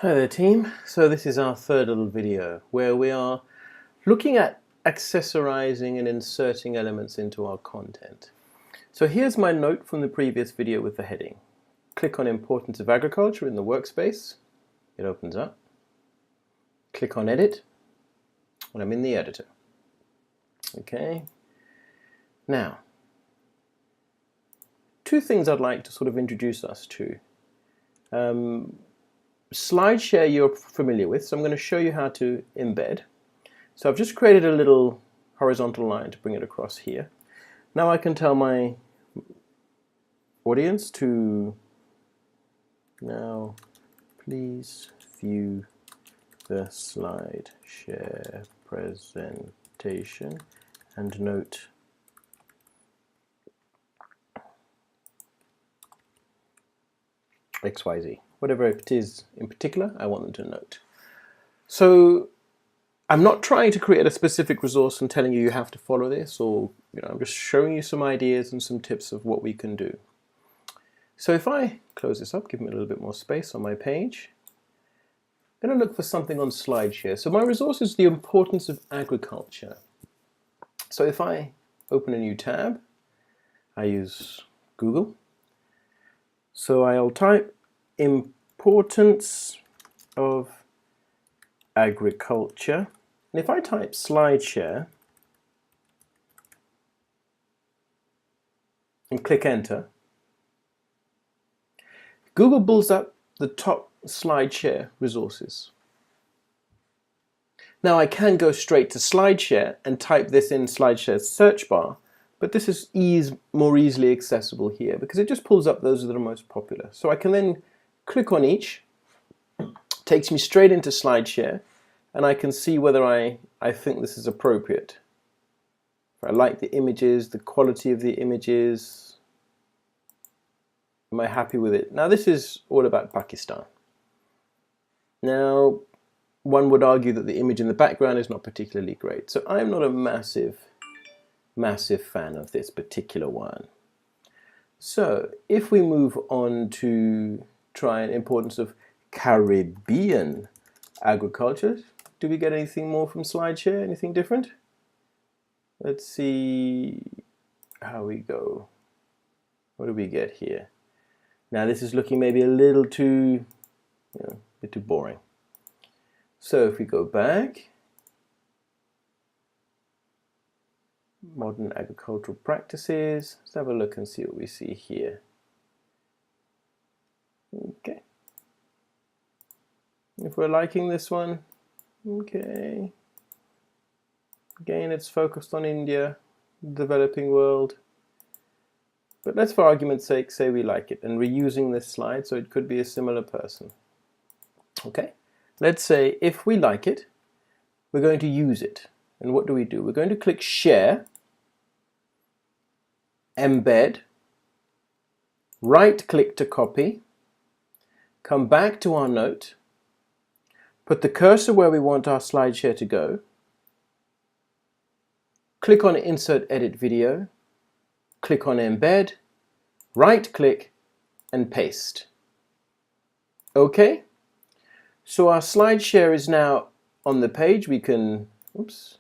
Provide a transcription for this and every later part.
Hi there team, so this is our third little video where we are looking at accessorizing and inserting elements into our content. So here's my note from the previous video with the heading. Click on Importance of Agriculture in the workspace, it opens up. Click on Edit, and I'm in the editor. Okay, now two things I'd like to sort of introduce us to. Slideshare you're familiar with, so I'm going to show you how to embed. So I've just created a little horizontal line to bring it across here. Now I can tell my audience to now please view the SlideShare presentation and note XYZ. Whatever it is in particular, I want them to note. So I'm not trying to create a specific resource and telling you you have to follow this, or I'm just showing you some ideas and some tips of what we can do. So if I close this up, give me a little bit more space on my page, I'm going to look for something on SlideShare. So my resource is the importance of agriculture. So if I open a new tab, I use Google. So I'll type importance of agriculture, and if I type SlideShare and click enter, Google pulls up the top SlideShare resources. Now I can go straight to SlideShare and type this in SlideShare's search bar, but this is more easily accessible here because it just pulls up those that are most popular. So I can then click on each, takes me straight into SlideShare, and I can see whether I think this is appropriate. I like the images, the quality of the images. Am I happy with it? Now this is all about Pakistan. Now one would argue that the image in the background is not particularly great, so I'm not a massive fan of this particular one. So if we move on to try an importance of Caribbean agriculture, do we get anything more from SlideShare? Anything different? Let's see how we go. What do we get here? Now this is looking maybe a little too, a bit too boring. So if we go back, modern agricultural practices, let's have a look and see what we see here. Okay. If we're liking this one, okay. Again, it's focused on India, developing world. But let's, for argument's sake, say we like it, and we're using this slide, so it could be a similar person. Okay. Let's say if we like it, we're going to use it. And what do? We're going to click Share, Embed, right-click to copy, come back to our note, put the cursor where we want our SlideShare to go, click on Insert Edit Video, click on Embed, right-click, and paste. Okay? So our SlideShare is now on the page. We can, if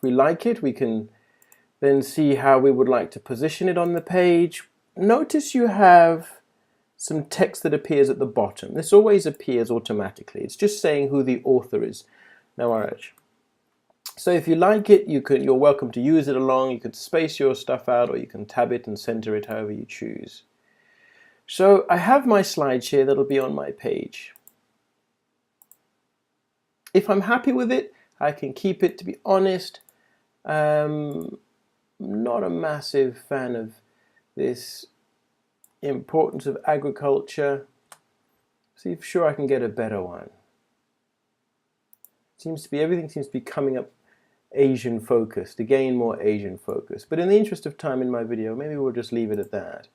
we like it, we can then see how we would like to position it on the page. Notice you have some text that appears at the bottom. This always appears automatically. It's just saying who the author is. Now, so if you like it, you're welcome to use it along. You could space your stuff out, or you can tab it and center it however you choose. So I have my SlideShare that'll be on my page. If I'm happy with it, I can keep it. To be honest, not a massive fan of this importance of agriculture. See if sure I can get a better one. Everything seems to be coming up Asian focused, again more Asian focused. But in the interest of time in my video, maybe we'll just leave it at that.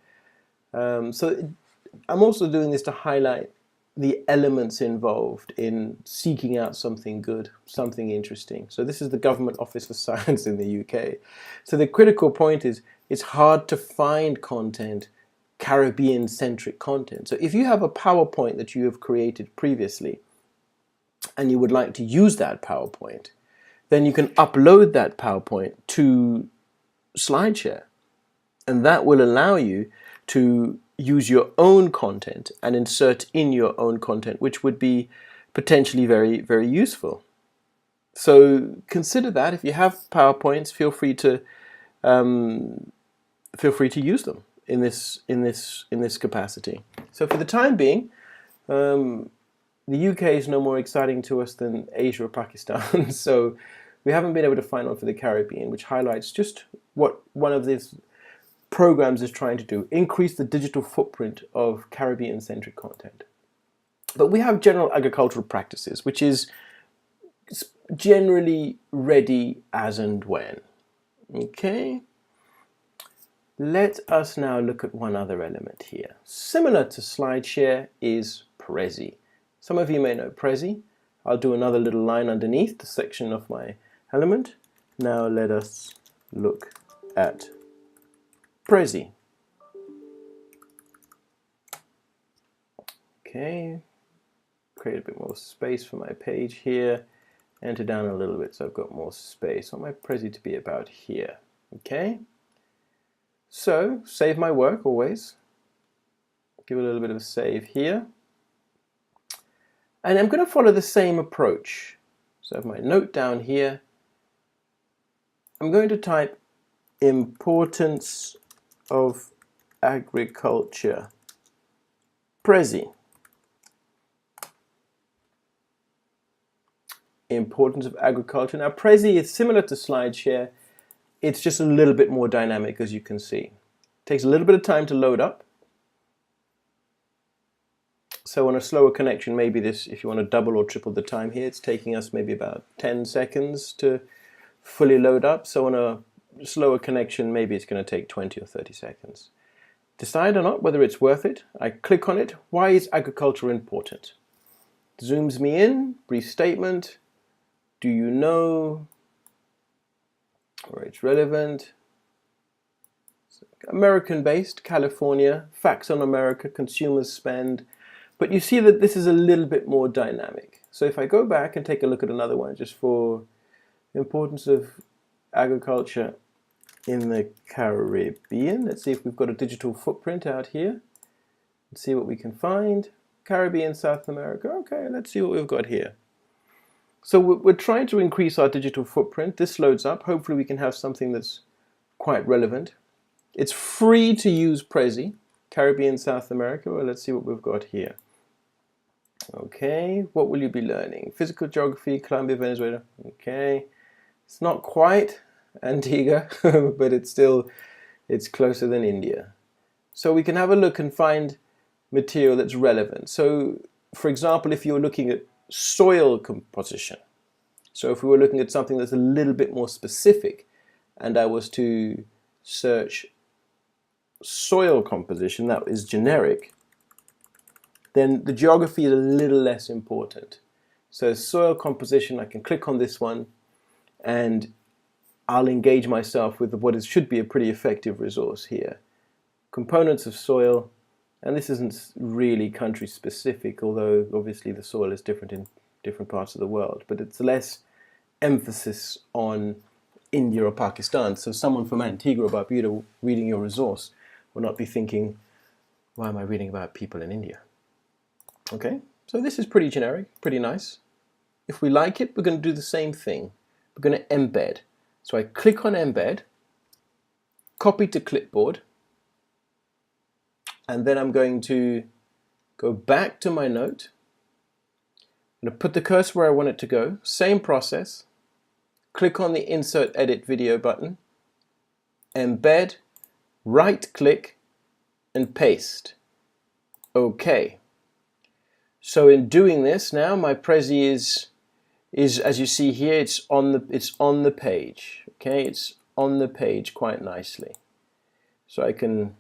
So I'm also doing this to highlight the elements involved in seeking out something good, something interesting. So this is the Government Office for Science in the UK. So the critical point is it's hard to find content Caribbean-centric content. So if you have a PowerPoint that you have created previously and you would like to use that PowerPoint, then you can upload that PowerPoint to Slideshare, and that will allow you to use your own content and insert in your own content, which would be potentially very, very useful. So consider that. If you have PowerPoints, feel free to use them in this capacity. So for the time being, the UK is no more exciting to us than Asia or Pakistan. So we haven't been able to find one for the Caribbean, which highlights just what one of these programs is trying to do: increase the digital footprint of Caribbean-centric content. But we have general agricultural practices, which is generally ready as and when. Okay. Let us now look at one other element here. Similar to Slideshare is Prezi. Some of you may know Prezi. I'll do another little line underneath the section of my element. Now let us look at Prezi. Okay, create a bit more space for my page here. Enter down a little bit so I've got more space. I want my Prezi to be about here. Okay. So, save my work always. Give it a little bit of a save here. And I'm going to follow the same approach. So I have my note down here. I'm going to type importance of agriculture, Prezi. Importance of agriculture. Now Prezi is similar to Slideshare. It's just a little bit more dynamic, as you can see. It takes a little bit of time to load up. So on a slower connection, maybe this, if you want to double or triple the time here, it's taking us maybe about 10 seconds to fully load up. So on a slower connection, maybe it's going to take 20 or 30 seconds. Decide or not whether it's worth it. I click on it. Why is agriculture important? Zooms me in, brief statement. Do you know? Where it's relevant. American-based, California, facts on America, consumers spend. But you see that this is a little bit more dynamic. So if I go back and take a look at another one, just for the importance of agriculture in the Caribbean. Let's see if we've got a digital footprint out here. Let's see what we can find. Caribbean, South America. Okay, let's see what we've got here. So we're trying to increase our digital footprint. This loads up. Hopefully we can have something that's quite relevant. It's free to use Prezi, Caribbean, South America. Well, let's see what we've got here. Okay, what will you be learning? Physical geography, Colombia, Venezuela. Okay, it's not quite Antigua, but it's closer than India. So we can have a look and find material that's relevant. So, for example, if you're looking at soil composition, so if we were looking at something that's a little bit more specific, and I was to search soil composition, that is generic, then the geography is a little less important. So soil composition, I can click on this one and I'll engage myself with what should be a pretty effective resource here. Components of soil, and this isn't really country specific, although obviously the soil is different in different parts of the world, but it's less emphasis on India or Pakistan. So someone from Antigua or Barbuda reading your resource will not be thinking, why am I reading about people in India? Okay, so this is pretty generic, pretty nice. If we like it, we're going to do the same thing. We're going to embed. So I click on embed, copy to clipboard, and then I'm going to go back to my note. I'm going to put the cursor where I want it to go. Same process. Click on the Insert Edit Video button. Embed, right click, and paste. OK. So in doing this now, my Prezi is as you see here, it's on the page. Okay, it's on the page quite nicely. So I can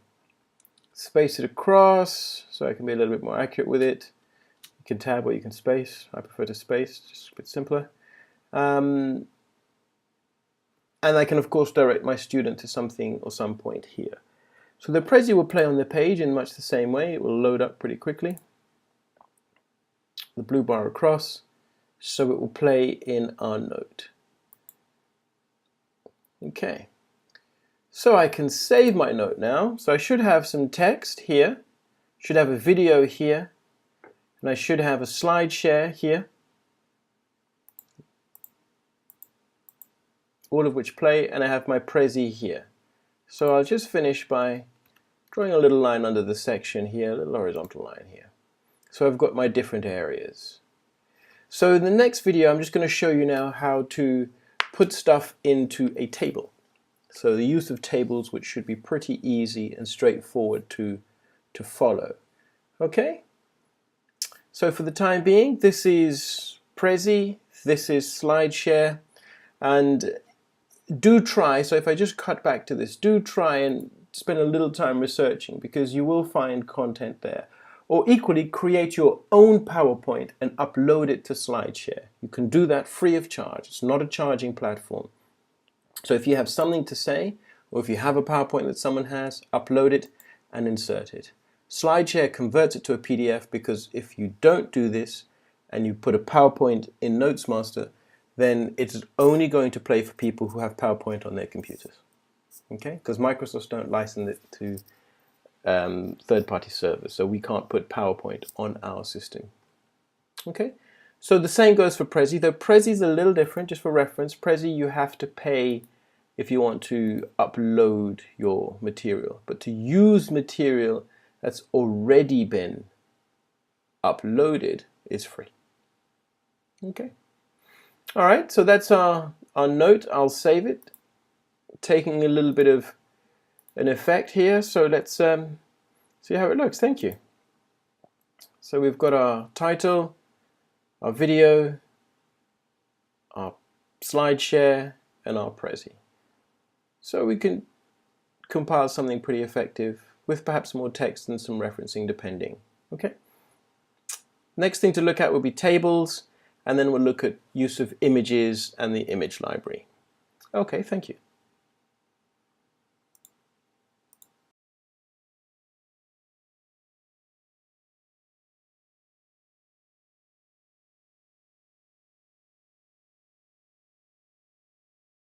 space it across, so I can be a little bit more accurate with it. You can tab or you can space. I prefer to space, just a bit simpler. And I can of course direct my student to something or some point here. So the Prezi will play on the page in much the same way. It will load up pretty quickly. The blue bar across, so it will play in our note. Okay, so I can save my note now. So I should have some text here, should have a video here, and I should have a slide share here, all of which play, and I have my Prezi here. So I'll just finish by drawing a little line under the section here, a little horizontal line here. So I've got my different areas. So in the next video I'm just going to show you now how to put stuff into a table. So the use of tables, which should be pretty easy and straightforward to follow. Okay? So for the time being, this is Prezi, this is SlideShare, and do try, so if I just cut back to this, do try and spend a little time researching, because you will find content there. Or equally, create your own PowerPoint and upload it to SlideShare. You can do that free of charge. It's not a charging platform. So if you have something to say, or if you have a PowerPoint that someone has, upload it and insert it. SlideShare converts it to a PDF, because if you don't do this and you put a PowerPoint in Notesmaster, then it's only going to play for people who have PowerPoint on their computers. Okay? Because Microsoft don't license it to third-party servers, so we can't put PowerPoint on our system. Okay? So the same goes for Prezi, though Prezi is a little different. Just for reference, Prezi you have to pay if you want to upload your material, but to use material that's already been uploaded is free. Okay. All right, so that's our note. I'll save it, taking a little bit of an effect here. So let's see how it looks. Thank you. So we've got our title, our video, our slide share, and our Prezi. So we can compile something pretty effective with perhaps more text and some referencing depending. Okay. Next thing to look at will be tables, and then we'll look at use of images and the image library. Okay, thank you.